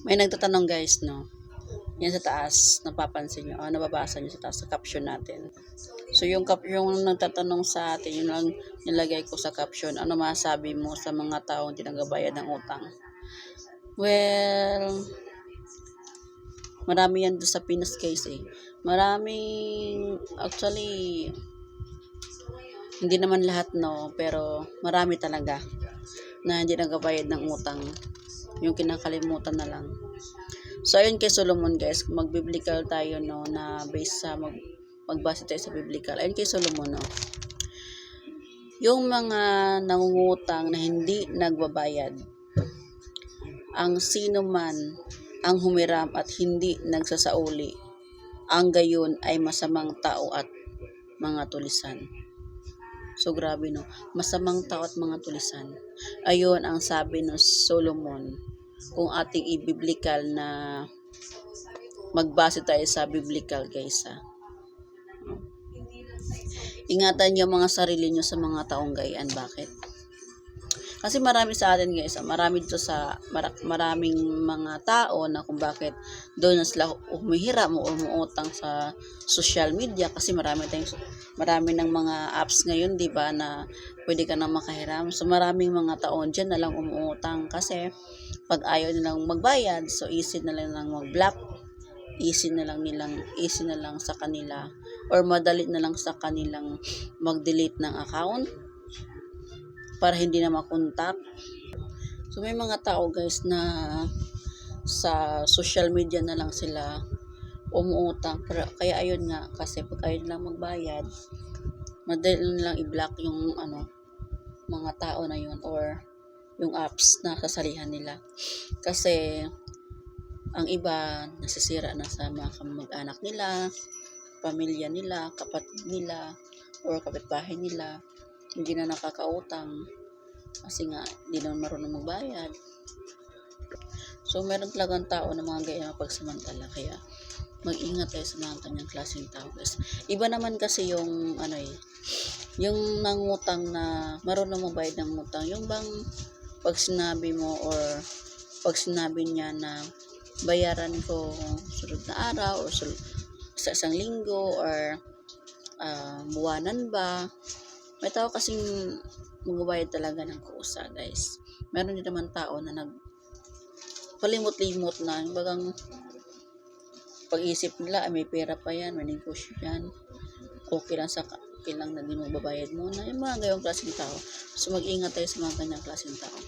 May nagtatanong guys, no? Yan sa taas, napapansin nyo, nababasa nyo sa taas, sa caption natin. So, yung nagtatanong sa atin, yung lang nilagay ko sa caption, ano masabi mo sa mga taong hindi nagbabayad ng utang? Well, marami yan doon sa Pinas case eh. Maraming, actually, hindi naman lahat no, pero marami talaga na hindi nagbabayad ng utang. Yung kinakalimutan na lang. So, ayun kay Solomon guys, mag-biblical tayo no, na based sa magbase tayo sa biblical. Ayun kay Solomon no. Yung mga nangungutang na hindi nagbabayad, ang sino man ang humiram at hindi nagsasauli, ang gayon ay masamang tao at mga tulisan. So, grabe no. Masamang tao at mga tulisan. Ayun ang sabi ng Solomon. Kung ating i-biblical na magbase tayo sa biblical guys ha. Ingatan niyo mga sarili niyo sa mga taong gayaan. Bakit? Kasi marami sa atin guys, marami dito sa maraming mga tao na kung bakit doon na sila humihiram o umuutang sa social media kasi marami ng mga apps ngayon, 'di ba, na pwede ka nang makahiram. So maraming mga taon diyan na lang umuutang kasi pag ayaw nilang magbayad, so easy na lang mag-block, easy na lang sa kanila or madali na lang sa kanilang mag-delete ng account para hindi na makontak. So may mga tao guys na sa social media na lang sila umuutang. Pero, kaya ayun nga, kasi pag ayaw lang magbayad, madali lang i-block yung mga tao na yun or yung apps na sasalihan nila. Kasi ang iba nasisira na sa mga kamag-anak nila, pamilya nila, kapatid nila, or kapitbahay nila. Hindi na nakakautang kasi nga hindi naman marunong magbayad. So meron talagang tao na mga gaya pagsamantala, kaya mag-ingat tayo sa mga kanyang klaseng tao guys. Iba naman kasi yung yung nangutang na marunong magbayad ng utang, yung bang pag sinabi mo or pag sinabi niya na bayaran ko sunod na araw or sa isang linggo or buwanan ba, may tao kasing magbabayad talaga ng kusa guys. Meron din naman tao na palimot-limot na, yung bagang pag-isip nila ay may pera pa yan, may negosyo yan, okay lang na din magbabayad muna, yung mga gayong klaseng tao. So mag-ingat tayo sa mga ganyang klaseng tao.